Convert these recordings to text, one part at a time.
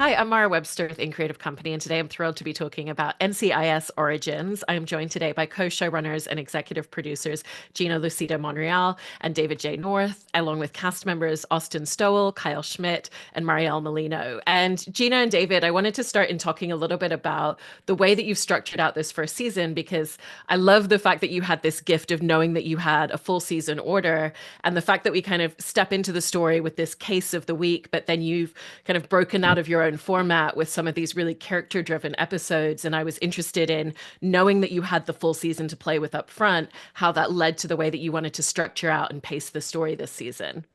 Hi, I'm Mara Webster with In Creative Company, and today I'm thrilled to be talking about NCIS Origins. I am joined today by co-showrunners and executive producers Gina, Lucita, Monreal, and David J. North, along with cast members Austin Stowell, Kyle Schmid, and Mariel Molino. And Gina and David, I wanted to start in talking a little bit about the way that you've structured out this first season, because I love the fact that you had this gift of knowing that you had a full season order, and the fact that we kind of step into the story with this case of the week, but then you've kind of broken out of your own format with some of these really character driven episodes. And I was interested in knowing that you had the full season to play with up front, how that led to the way that you wanted to structure out and pace the story this season.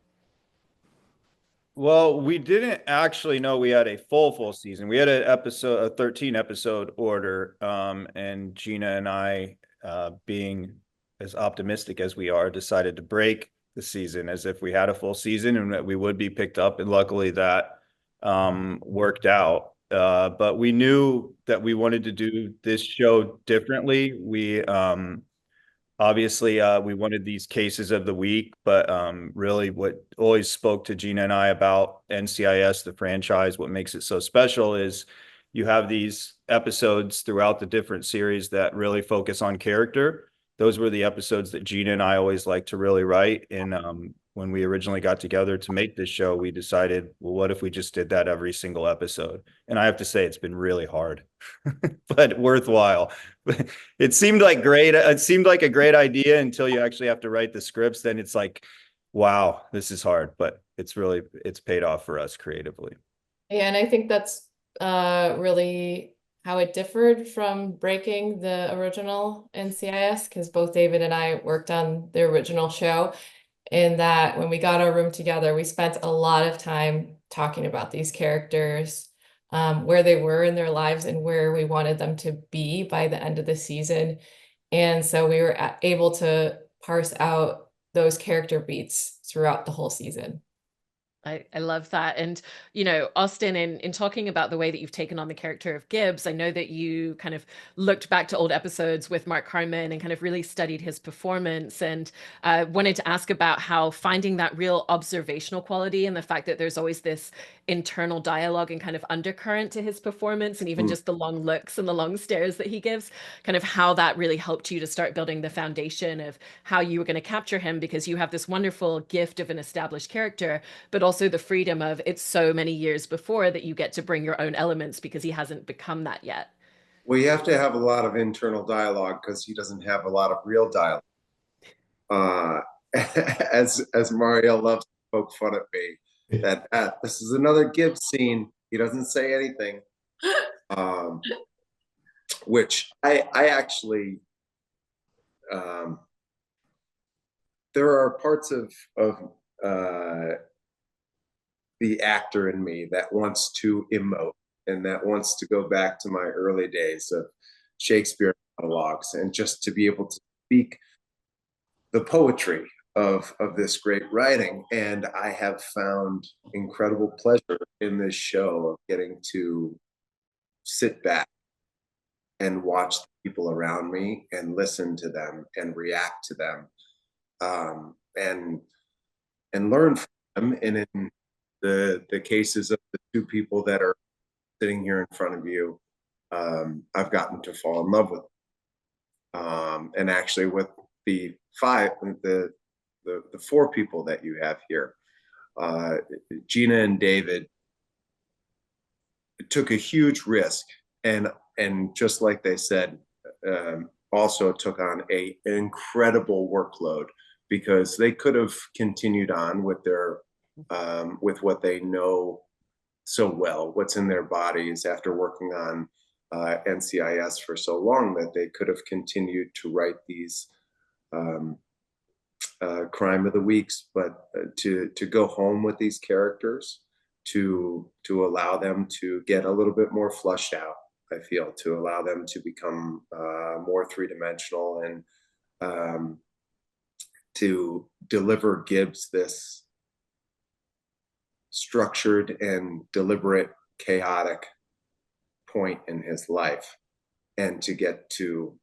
Well, we didn't actually know we had a full season. We had a 13 episode order. And Gina and I, being as optimistic as we are, decided to break the season as if we had a full season and that we would be picked up. And luckily that worked out. But we knew that we wanted to do this show differently. Obviously, we wanted these cases of the week, but really what always spoke to Gina and I about NCIS, the franchise, what makes it so special is you have these episodes throughout the different series that really focus on character. Those were the episodes that Gina and I always like to really write. And when we originally got together to make this show, we decided, well, what if we just did that every single episode? And I have to say, it's been really hard, but worthwhile. It seemed like great. It seemed like a great idea until you actually have to write the scripts. Then it's like, wow, this is hard, but it's paid off for us creatively. Yeah, and I think that's really how it differed from breaking the original NCIS, because both David and I worked on the original show, in that when we got our room together, we spent a lot of time talking about these characters, where they were in their lives and where we wanted them to be by the end of the season. And so we were able to parse out those character beats throughout the whole season. I love that. And, Austin, in talking about the way that you've taken on the character of Gibbs, I know that you kind of looked back to old episodes with Mark Harmon and kind of really studied his performance, and wanted to ask about how finding that real observational quality and the fact that there's always this internal dialogue and kind of undercurrent to his performance, and even just the long looks and the long stares that he gives, kind of how that really helped you to start building the foundation of how you were going to capture him, because you have this wonderful gift of an established character, but also the freedom of it's so many years before that you get to bring your own elements because he hasn't become that yet. Well, you have to have a lot of internal dialogue because he doesn't have a lot of real dialogue. Uh, as Mariel loves to poke fun at me, that this is another Gibbs scene. He doesn't say anything, which I actually, there are parts of the actor in me that wants to emote and that wants to go back to my early days of Shakespeare monologues and just to be able to speak the poetry of this great writing. And I have found incredible pleasure in this show of getting to sit back and watch the people around me and listen to them and react to them, and learn from them. And in the cases of the two people that are sitting here in front of you, I've gotten to fall in love with them. And actually with the four people that you have here, Gina and David took a huge risk, and just like they said, also took on an incredible workload, because they could have continued on with their with what they know so well, what's in their bodies after working on NCIS for so long, that they could have continued to write these crime of the weeks, but to go home with these characters, to allow them to get a little bit more flushed out, I feel, to allow them to become more three-dimensional, and to deliver Gibbs this structured and deliberate, chaotic point in his life, and to get to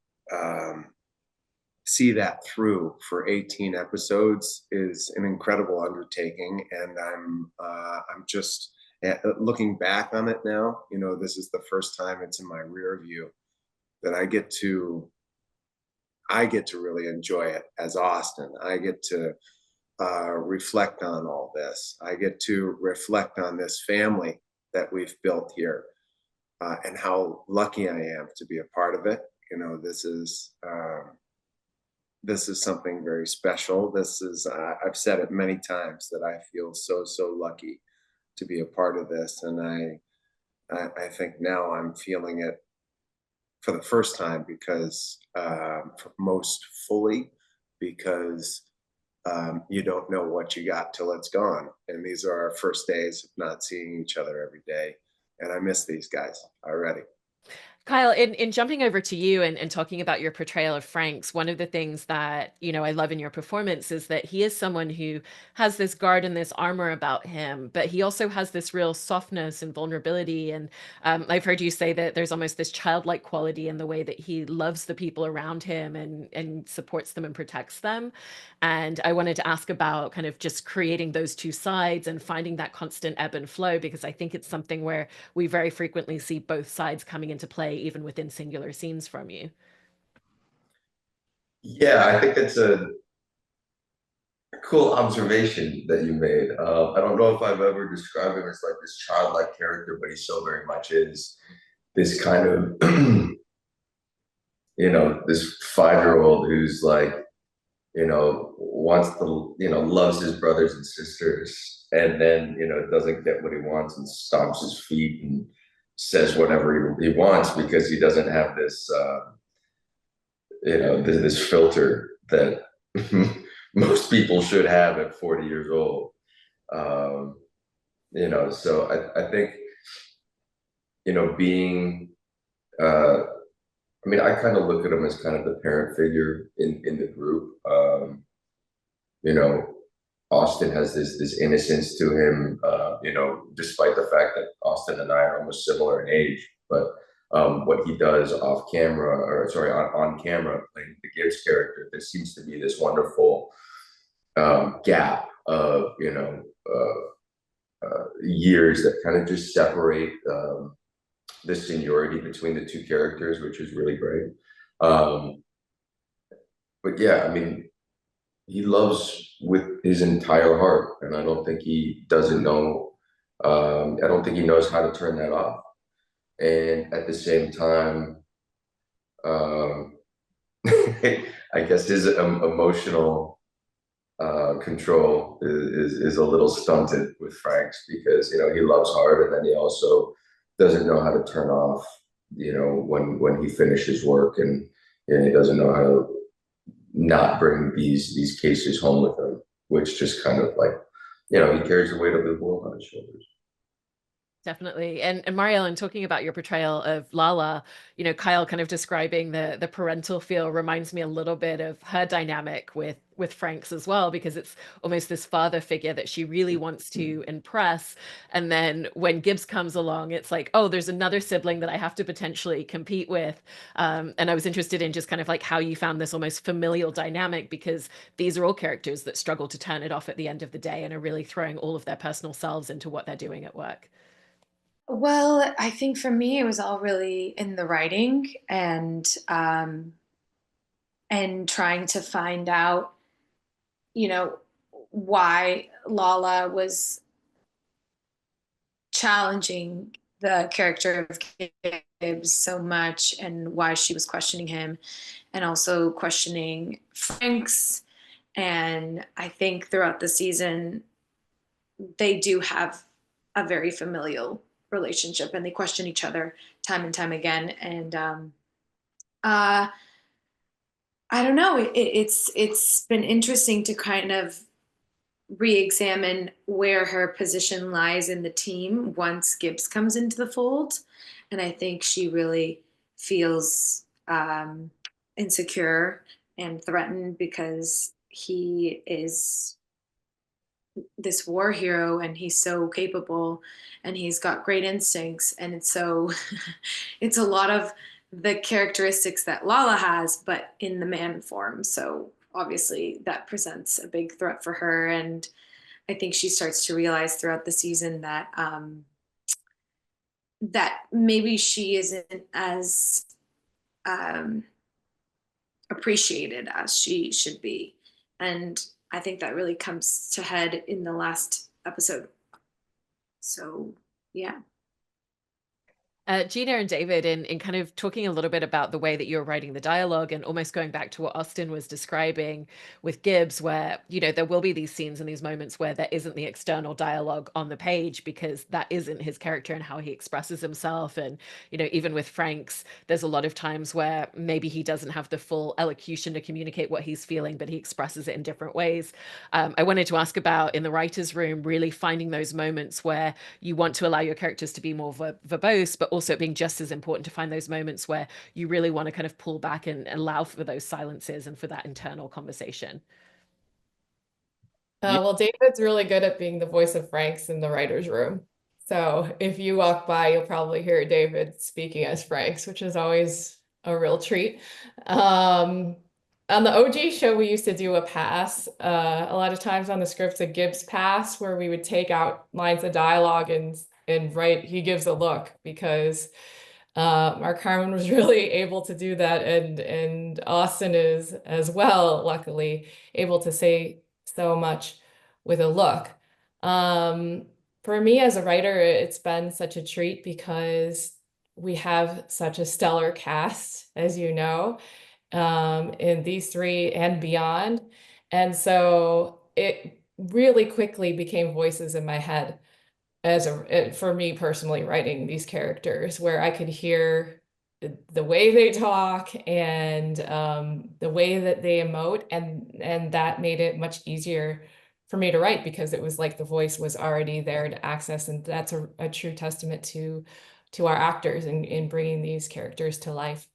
see that through for 18 episodes is an incredible undertaking. And I'm just looking back on it now, you know, this is the first time it's in my rear view that I get to really enjoy it as Austin. I get to reflect on all this. I get to reflect on this family that we've built here, and how lucky I am to be a part of it. You know, this is something very special. This is, I've said it many times that I feel so lucky to be a part of this, and I think now I'm feeling it for the first time, because most fully, because you don't know what you got till it's gone. And these are our first days of not seeing each other every day. And I miss these guys already. Kyle, in jumping over to you and talking about your portrayal of Franks, one of the things that, you know, I love in your performance is that he is someone who has this guard and this armor about him, but he also has this real softness and vulnerability. And I've heard you say that there's almost this childlike quality in the way that he loves the people around him and supports them and protects them. And I wanted to ask about kind of just creating those two sides and finding that constant ebb and flow, because I think it's something where we very frequently see both sides coming into play, even within singular scenes from you. Yeah, I think that's a cool observation that you made. I don't know if I've ever described him as like this childlike character, but he so very much is this kind of, you know, this 5-year-old who's like, you know, wants to, you know, loves his brothers and sisters, and then, you know, doesn't get what he wants and stomps his feet and says whatever he wants because he doesn't have this, you know, this filter that most people should have at 40 years old. You know, so I think, you know, being, I mean, I kind of look at him as kind of the parent figure in the group. You know, Austin has this innocence to him, you know, despite the fact that Austin and I are almost similar in age. But what he does off camera, or sorry, on camera, playing the Gibbs character, there seems to be this wonderful gap of, you know, years that kind of just separate the seniority between the two characters, which is really great. But yeah, I mean, he loves with his entire heart, and I don't think he doesn't know. I don't think he knows how to turn that off. And at the same time, I guess his emotional control is a little stunted with Frank's, because, you know, he loves hard, and then he also doesn't know how to turn off, you know, when he finishes work, and he doesn't know how to not bring these cases home with him, which just kind of like, you know, he carries the weight of the world on his shoulders. Definitely. And Mariel, in talking about your portrayal of Lala, you know, Kyle kind of describing the parental feel reminds me a little bit of her dynamic with Frank's as well, because it's almost this father figure that she really wants to impress. And then when Gibbs comes along, it's like, oh, there's another sibling that I have to potentially compete with. And I was interested in just kind of like how you found this almost familial dynamic, because these are all characters that struggle to turn it off at the end of the day and are really throwing all of their personal selves into what they're doing at work. Well, I think for me, it was all really in the writing and trying to find out, you know, why Lala was challenging the character of Gibbs so much, and why she was questioning him, and also questioning Frank's. And I think throughout the season, they do have a very familial relationship, and they question each other time and time again. And I don't know, it's been interesting to kind of re-examine where her position lies in the team once Gibbs comes into the fold. And I think she really feels insecure and threatened, because he is this war hero and he's so capable and he's got great instincts, and it's so it's a lot of the characteristics that Lala has, but in the man form. So obviously that presents a big threat for her. And I think she starts to realize throughout the season that that maybe she isn't as appreciated as she should be. And I think that really comes to head in the last episode. So, yeah. Gina and David, in kind of talking a little bit about the way that you're writing the dialogue and almost going back to what Austin was describing with Gibbs, where, you know, there will be these scenes and these moments where there isn't the external dialogue on the page because that isn't his character and how he expresses himself. And, you know, even with Frank's, there's a lot of times where maybe he doesn't have the full elocution to communicate what he's feeling, but he expresses it in different ways. I wanted to ask about, in the writer's room, really finding those moments where you want to allow your characters to be more verbose, but also being just as important to find those moments where you really want to kind of pull back and allow for those silences and for that internal conversation. Well, David's really good at being the voice of Frank's in the writer's room. So if you walk by, you'll probably hear David speaking as Frank's, which is always a real treat. On the OG show, we used to do a pass. A lot of times on the scripts, a Gibbs pass, where we would take out lines of dialogue and write, he gives a look, because Mark Harmon was really able to do that, and Austin is as well, luckily, able to say so much with a look. For me as a writer, it's been such a treat because we have such a stellar cast, as you know, in these three and beyond. And so it really quickly became voices in my head for me personally, writing these characters, where I could hear the way they talk and the way that they emote, and that made it much easier for me to write, because it was like the voice was already there to access, and that's a true testament to our actors in bringing these characters to life.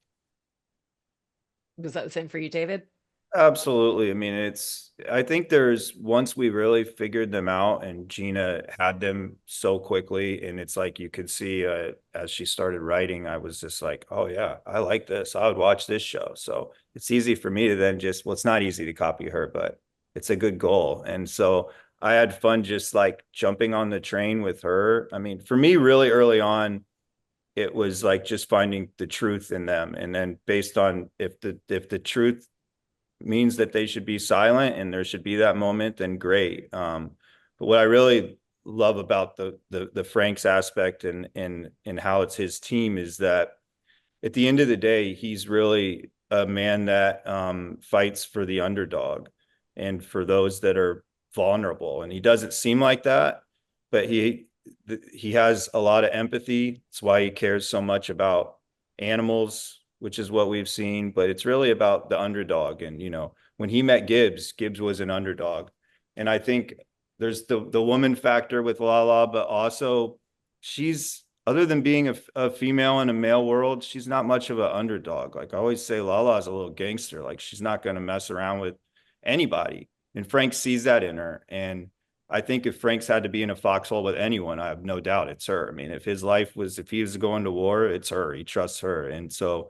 Was that the same for you, David? Absolutely. I mean, I think once we really figured them out and Gina had them so quickly, and it's like you could see as she started writing, I was just like, oh yeah, I like this. I would watch this show. So it's easy for me to then well, it's not easy to copy her, but it's a good goal. And so I had fun just like jumping on the train with her. I mean, for me, really early on, it was like just finding the truth in them. And then based on if the truth means that they should be silent and there should be that moment, then great. But what I really love about the Frank's aspect and how it's his team is that at the end of the day, he's really a man that fights for the underdog and for those that are vulnerable. And he doesn't seem like that, but he has a lot of empathy. That's why he cares so much about animals, which is what we've seen, but it's really about the underdog. And, you know, when he met Gibbs was an underdog. And I think there's the woman factor with Lala, but also she's, other than being a female in a male world, she's not much of an underdog. Like I always say, Lala is a little gangster. Like she's not going to mess around with anybody. And Frank sees that in her. And I think if Frank's had to be in a foxhole with anyone, I have no doubt it's her. I mean, if he was going to war, it's her. He trusts her. And so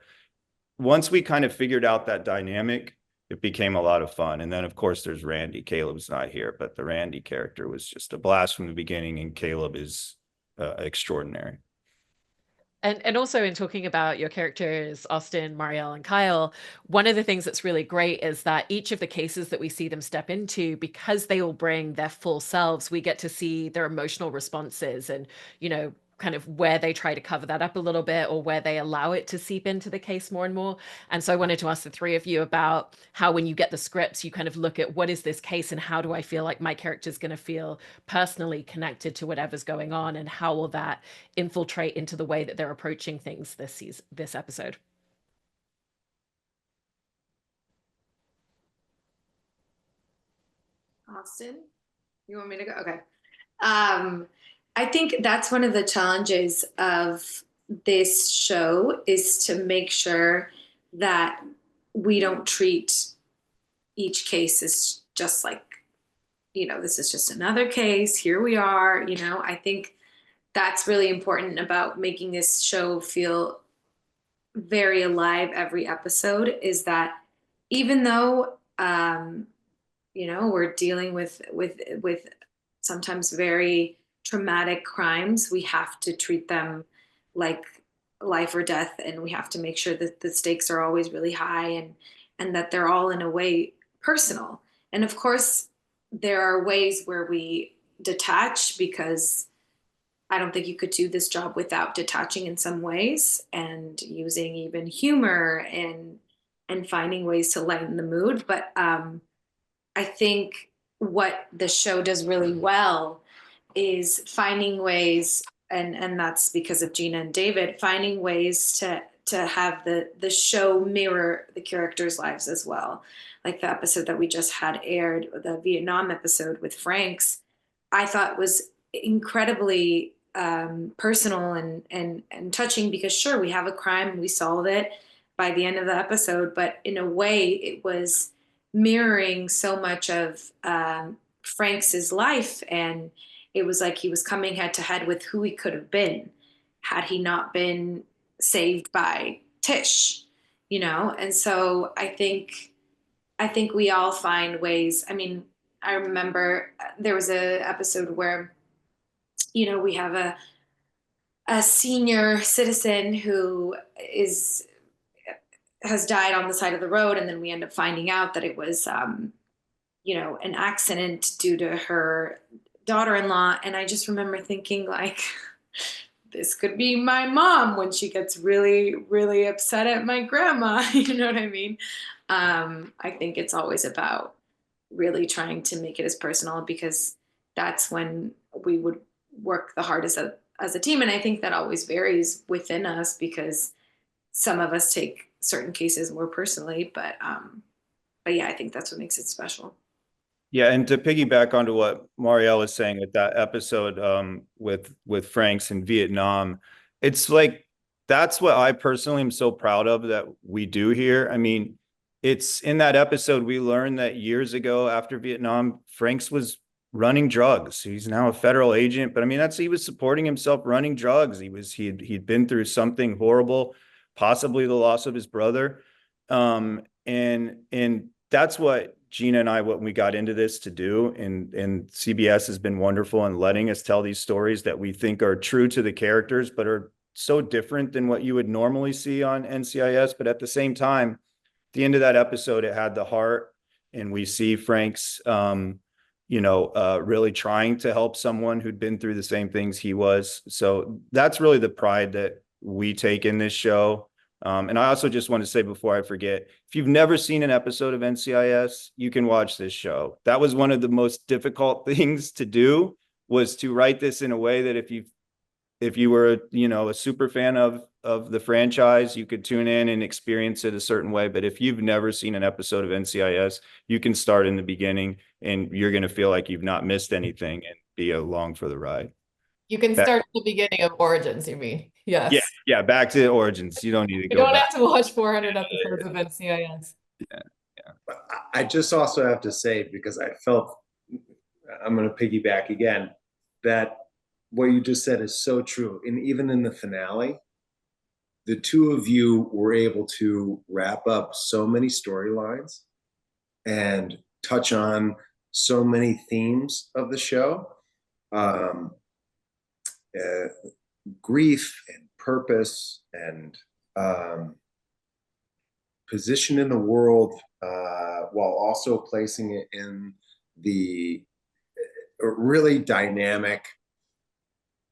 once we kind of figured out that dynamic, it became a lot of fun. And then of course there's Randy. Caleb's not here, but the Randy character was just a blast from the beginning, and Caleb is extraordinary. And also in talking about your characters, Austin, Mariel, and Kyle, one of the things that's really great is that each of the cases that we see them step into, because they all bring their full selves, we get to see their emotional responses and, you know, kind of where they try to cover that up a little bit or where they allow it to seep into the case more and more. And so I wanted to ask the three of you about how, when you get the scripts, you kind of look at what is this case and how do I feel like my character's going to feel personally connected to whatever's going on, and how will that infiltrate into the way that they're approaching things this episode. Austin, you want me to go? Okay. I think that's one of the challenges of this show, is to make sure that we don't treat each case as just like, you know, this is just another case. Here we are. You know, I think that's really important about making this show feel very alive every episode, is that even though, you know, we're dealing with sometimes very traumatic crimes, we have to treat them like life or death, and we have to make sure that the stakes are always really high, and that they're all in a way personal. And of course, there are ways where we detach, because I don't think you could do this job without detaching in some ways and using even humor and finding ways to lighten the mood. But I think what the show does really well is finding ways, and that's because of Gina and David, finding ways to have the show mirror the characters' lives as well. Like the episode that we just had aired, the Vietnam episode with Franks, I thought was incredibly personal and touching, because sure, we have a crime and we solve it by the end of the episode, but in a way it was mirroring so much of Franks's life, and it was like he was coming head to head with who he could have been had he not been saved by Tish, you know. And so I think we all find ways. I mean, I remember there was a episode where, you know, we have a senior citizen who has died on the side of the road, and then we end up finding out that it was you know, an accident due to her daughter-in-law. And I just remember thinking, like, this could be my mom when she gets really, really upset at my grandma. You know what I mean? I think it's always about really trying to make it as personal, because that's when we would work the hardest as a team. And I think that always varies within us, because some of us take certain cases more personally, but yeah, I think that's what makes it special. Yeah, and to piggyback onto what Mariel was saying with that episode with Franks in Vietnam, it's like that's what I personally am so proud of that we do here. I mean, it's in that episode we learned that years ago after Vietnam, Franks was running drugs. He's now a federal agent, but I mean he was supporting himself running drugs. He'd been through something horrible, possibly the loss of his brother, and that's what Gina and I, what we got into this to do, and CBS has been wonderful in letting us tell these stories that we think are true to the characters, but are so different than what you would normally see on NCIS. But at the same time, at the end of that episode, it had the heart, and we see Frank's, really trying to help someone who'd been through the same things he was. So that's really the pride that we take in this show. And I also just want to say before I forget, if you've never seen an episode of NCIS, you can watch this show. That was one of the most difficult things to do, was to write this in a way that if you were, a super fan of the franchise, you could tune in and experience it a certain way. But if you've never seen an episode of NCIS, you can start in the beginning and you're going to feel like you've not missed anything and be along for the ride. You can start at the beginning of Origins, you mean? Yes. Yeah, back to Origins. You don't need to You go don't back. have to watch 400 episodes of NCIS. I just also have to say, because I felt, I'm going to piggyback again, that what you just said is so true. And even in the finale, the two of you were able to wrap up so many storylines and touch on so many themes of the show. Grief and purpose and position in the world, while also placing it in the really dynamic,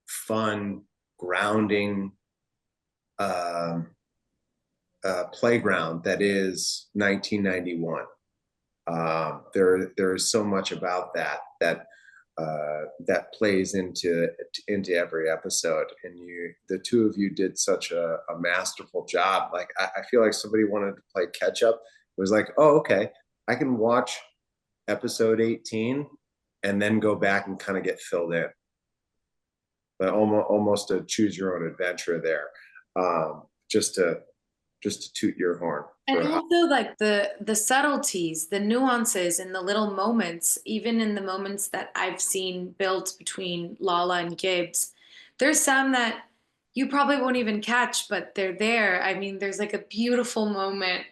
fun, grounding playground that is 1991. There is so much about that plays into every episode, and the two of you did such a masterful job. Like I feel like somebody wanted to play catch up. It was like, oh, okay, I can watch episode 18 and then go back and kind of get filled in. But almost a choose your own adventure there, just to toot your horn. And also like the subtleties, the nuances in the little moments, even in the moments that I've seen built between Lala and Gibbs, there's some that you probably won't even catch, but they're there. I mean, there's like a beautiful moment.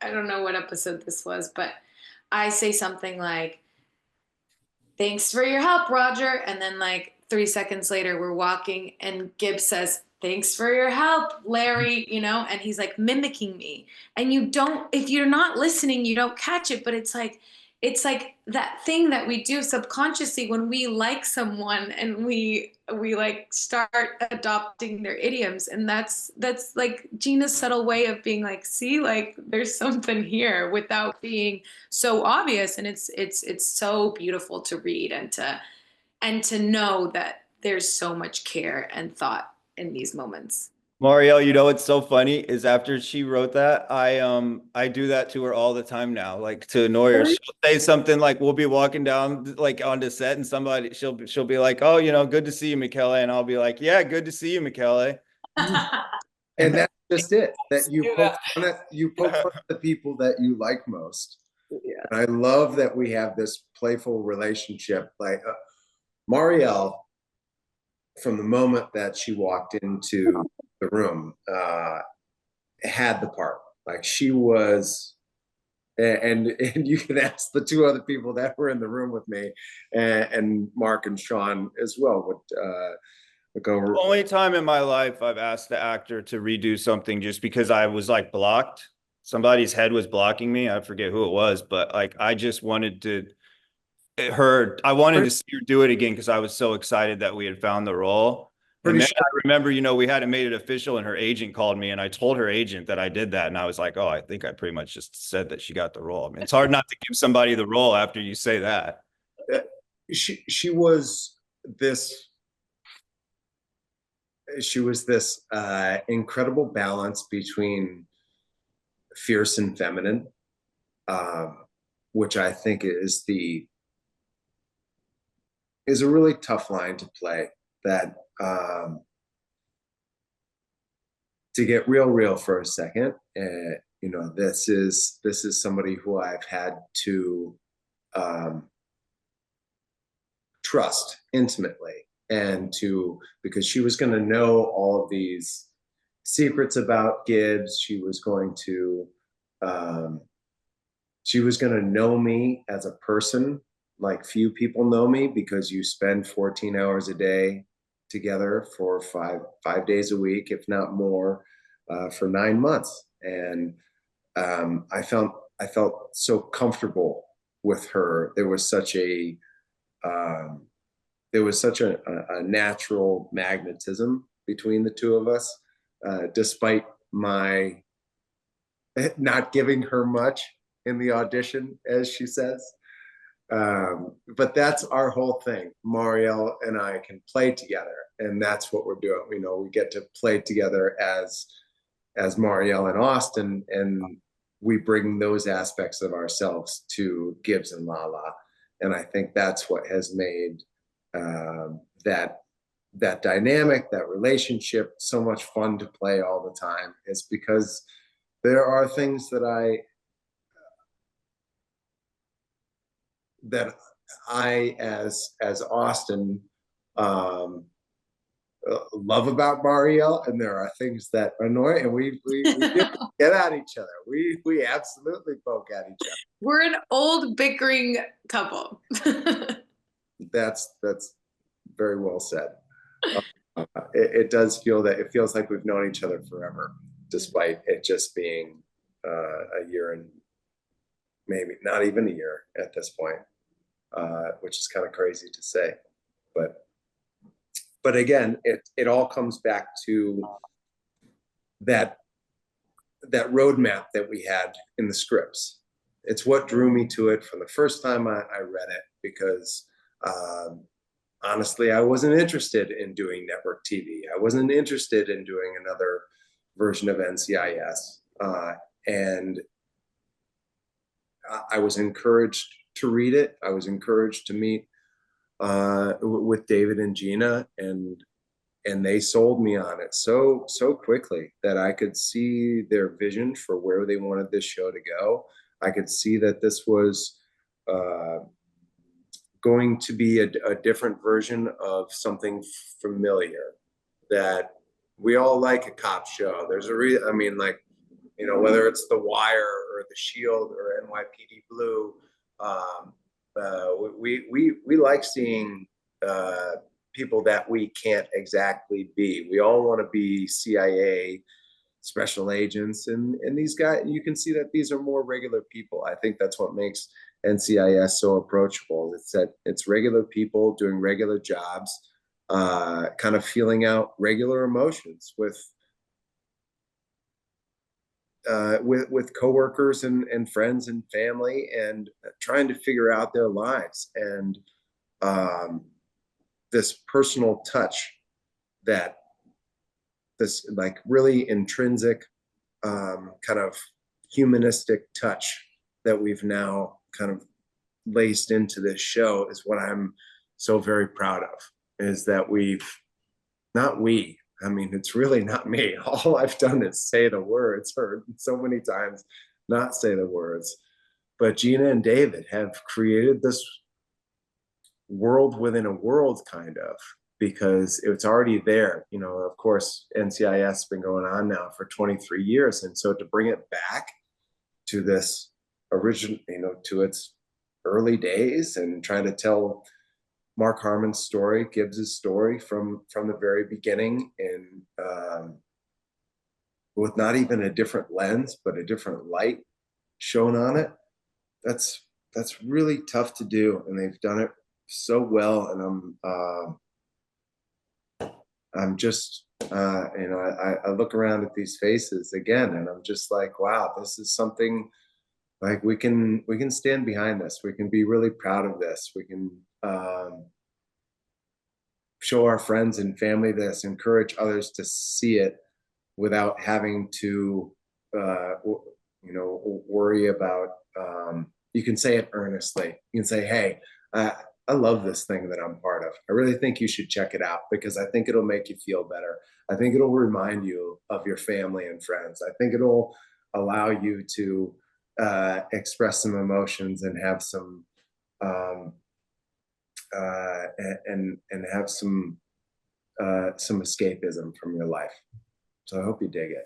I don't know what episode this was, but I say something like, thanks for your help, Roger. And then like 3 seconds later, we're walking and Gibbs says, thanks for your help, Larry, you know, and he's like mimicking me. And you don't, if you're not listening, you don't catch it, but it's like that thing that we do subconsciously when we like someone and we like start adopting their idioms. And that's like Gina's subtle way of being like, see, like there's something here without being so obvious. And it's so beautiful to read and to know that there's so much care and thought in these moments. Mariel, you know what's so funny is after she wrote that, I do that to her all the time now, like to annoy her. She'll say something like, we'll be walking down like onto set and somebody she'll be like, oh, you know, good to see you, Michele. And I'll be like, yeah, good to see you, Michele. And that's just it, that you poke fun at the people that you like most. Yeah. And I love that we have this playful relationship. Like Mariel, from the moment that she walked into the room, had the part. Like she was, and you can ask the two other people that were in the room with me, and Mark and Sean as well would go. The only time in my life I've asked the actor to redo something just because I was like blocked. Somebody's head was blocking me. I forget who it was, but like I just wanted to. I wanted to see her do it again because I was so excited that we had found the role. And then I remember, you know, we hadn't made it official and her agent called me and I told her agent that I did that. And I was like, oh, I think I pretty much just said that she got the role. I mean, it's hard not to give somebody the role after you say that. She was this incredible balance between fierce and feminine, which I think is a really tough line to play. That to get real for a second, you know, this is somebody who I've had to trust intimately, and because she was going to know all of these secrets about Gibbs. She was going to know me as a person like few people know me, because you spend 14 hours a day together for five days a week, if not more, for 9 months. And I felt so comfortable with her. There was such a natural magnetism between the two of us, despite my not giving her much in the audition, as she says. But that's our whole thing. Mariel and I can play together, and that's what we're doing. You know, we get to play together as Mariel and Austin, and we bring those aspects of ourselves to Gibbs and Lala. And I think that's what has made that dynamic, that relationship, so much fun to play all the time, is because there are things that I as Austin love about Mariel, and there are things that annoy, and we get at each other. We absolutely poke at each other. We're an old bickering couple. That's very well said. It does feel that it feels like we've known each other forever, despite it just being a year and maybe not even a year at this point, which is kind of crazy to say. But again, it all comes back to that roadmap that we had in the scripts. It's what drew me to it from the first time I read it, because honestly, I wasn't interested in doing network TV. I wasn't interested in doing another version of NCIS. And I was encouraged to read it. I was encouraged to meet with David and Gina, and they sold me on it so quickly that I could see their vision for where they wanted this show to go. I could see that this was going to be a different version of something familiar, that we all like a cop show. There's a reason. I mean, like, you know, whether it's The Wire or The Shield or NYPD Blue, we like seeing people that we can't exactly be. We all want to be CIA special agents, and these guys, you can see that these are more regular people. I think that's what makes NCIS so approachable. It's that it's regular people doing regular jobs, kind of feeling out regular emotions with coworkers and friends and family, and trying to figure out their lives, and this personal touch, that this like really intrinsic kind of humanistic touch that we've now kind of laced into this show is what I'm so very proud of, is that I mean, it's really not me. All I've done is say the words, or so many times not say the words. But Gina and David have created this world within a world, kind of, because it's already there. You know, of course, NCIS has been going on now for 23 years. And so to bring it back to this original, you know, to its early days, and trying to tell Mark Harmon's story, Gibbs's story from the very beginning, and with not even a different lens, but a different light shown on it. That's really tough to do, and they've done it so well. And I'm just, you know, I look around at these faces again, and I'm just like, wow, this is something like we can stand behind this. We can be really proud of this. We can show our friends and family this, encourage others to see it without having to, you know, worry about, you can say it earnestly. You can say, hey, I love this thing that I'm part of. I really think you should check it out, because I think it'll make you feel better. I think it'll remind you of your family and friends. I think it'll allow you to express some emotions and have some, and have some escapism from your life. So I hope you dig it.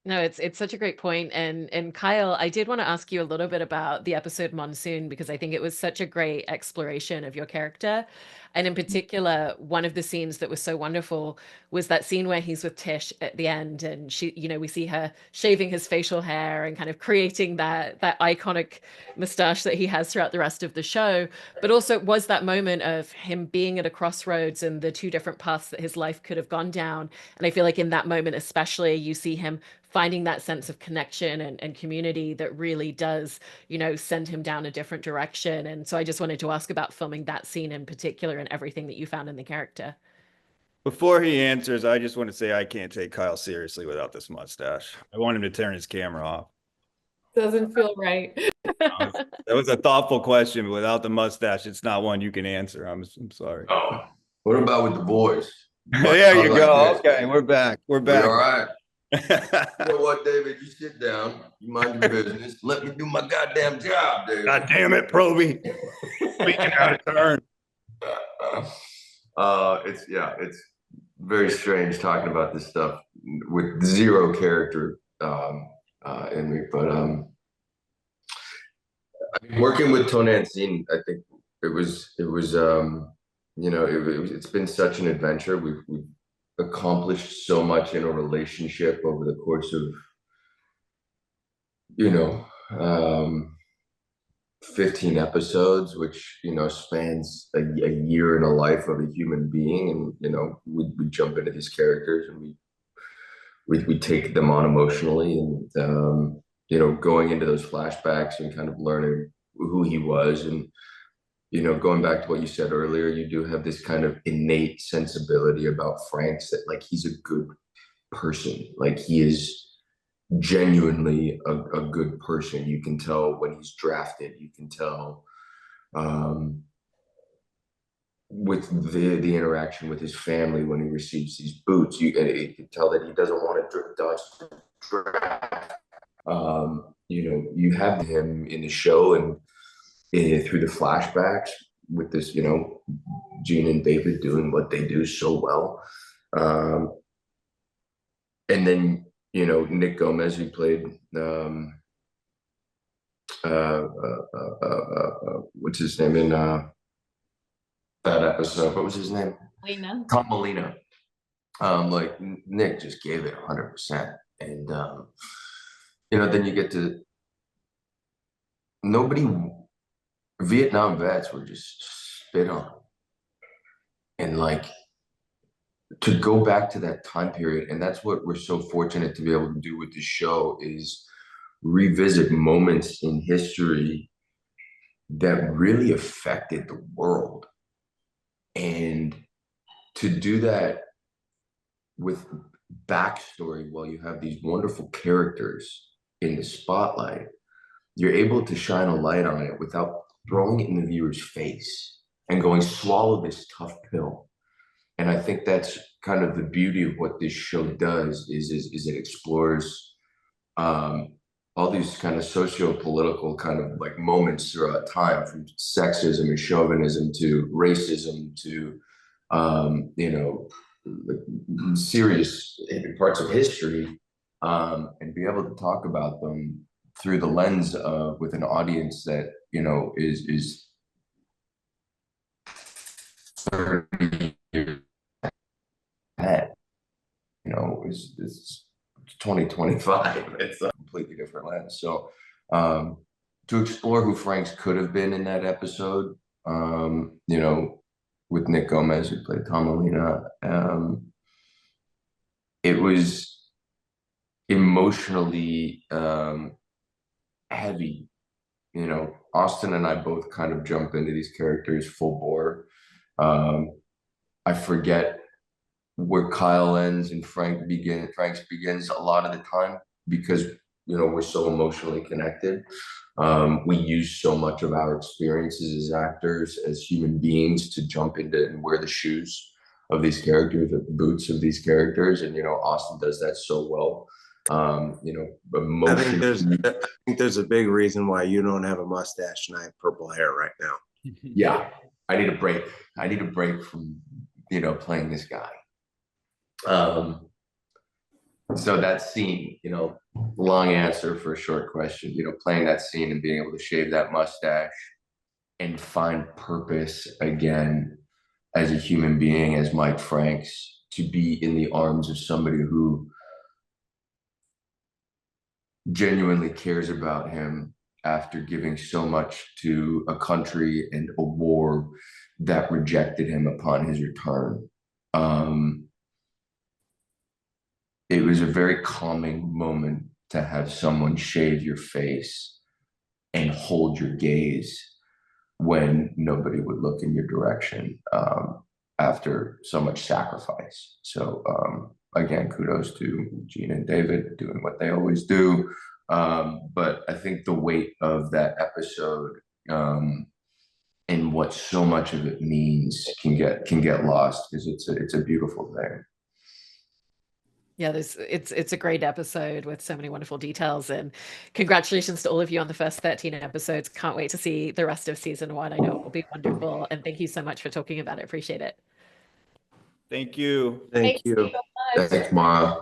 No, it's such a great point. And Kyle, I did want to ask you a little bit about the episode Monsoon, because I think it was such a great exploration of your character. And in particular, one of the scenes that was so wonderful was that scene where he's with Tish at the end, and she, you know, we see her shaving his facial hair and kind of creating that iconic mustache that he has throughout the rest of the show. But also it was that moment of him being at a crossroads and the two different paths that his life could have gone down. And I feel like in that moment, especially, you see him finding that sense of connection and community that really does, you know, send him down a different direction. And so I just wanted to ask about filming that scene in particular and everything that you found in the character. Before he answers, I just want to say I can't take Kyle seriously without this mustache. I want him to turn his camera off. Doesn't feel right. That was a thoughtful question, but without the mustache, it's not one you can answer. I'm sorry. Oh, what about with the boys? There you Like go. this. Okay, we're back. We're back. All right. You know what, David? You sit down. You mind your business. Let me do my goddamn job, David. God damn it, Proby. Speaking out of turn. It's very strange talking about this stuff with zero character in me. But I mean, working with Tony and Scene, I think it was you know, it's been such an adventure. We've accomplished so much in a relationship over the course of, you know, 15 episodes, which, you know, spans a year in a life of a human being. And, you know, we jump into these characters, and we take them on emotionally, and, you know, going into those flashbacks and kind of learning who he was. And, you know, going back to what you said earlier, you do have this kind of innate sensibility about Frank's, that like he's a good person. Like he is genuinely a good person. You can tell when he's drafted. You can tell with the interaction with his family when he receives these boots. You can tell that he doesn't want to dodge the draft. You know, you have him in the show and through the flashbacks with this, you know, Gina and David doing what they do so well. And then, you know, Nick Gomez, who played what's his name in that episode? What was his name? Lena. Tom Molino. Like Nick just gave it 100%, and then you get to Vietnam vets were just spit on, and like to go back to that time period, and that's what we're so fortunate to be able to do with this show is revisit moments in history that really affected the world, and to do that with backstory while you have these wonderful characters in the spotlight, you're able to shine a light on it without throwing it in the viewer's face and going, swallow this tough pill. And I think that's kind of the beauty of what this show does is it explores all these kind of socio-political kind of like moments throughout time, from sexism and chauvinism to racism to serious parts of history, and be able to talk about them through the lens of with an audience that is 30 years ahead. Is 2025. It's a completely different lens. So to explore who Franks could have been in that episode, with Nick Gomez, who played Tom Molina, it was emotionally heavy. Austin and I both kind of jump into these characters full bore. I forget where Kyle ends and Franks begins a lot of the time because we're so emotionally connected. We use so much of our experiences as actors, as human beings, to jump into and wear the shoes of these characters, the boots of these characters, and Austin does that so well. I think there's a big reason why you don't have a mustache and I have purple hair right now. Yeah, I need a break. I need a break from playing this guy. So that scene, long answer for a short question, playing that scene and being able to shave that mustache and find purpose again as a human being, as Mike Franks, to be in the arms of somebody who genuinely cares about him after giving so much to a country and a war that rejected him upon his return. It was a very calming moment to have someone shave your face and hold your gaze when nobody would look in your direction after so much sacrifice. So again, kudos to Gina and David doing what they always do. But I think the weight of that episode and what so much of it means can get lost because it's a beautiful thing. Yeah, it's a great episode with so many wonderful details, and congratulations to all of you on the first 13 episodes. Can't wait to see the rest of season 1. I know it will be wonderful, and thank you so much for talking about it. Appreciate it. Thank you. Thank you. So much. Thanks, Mara.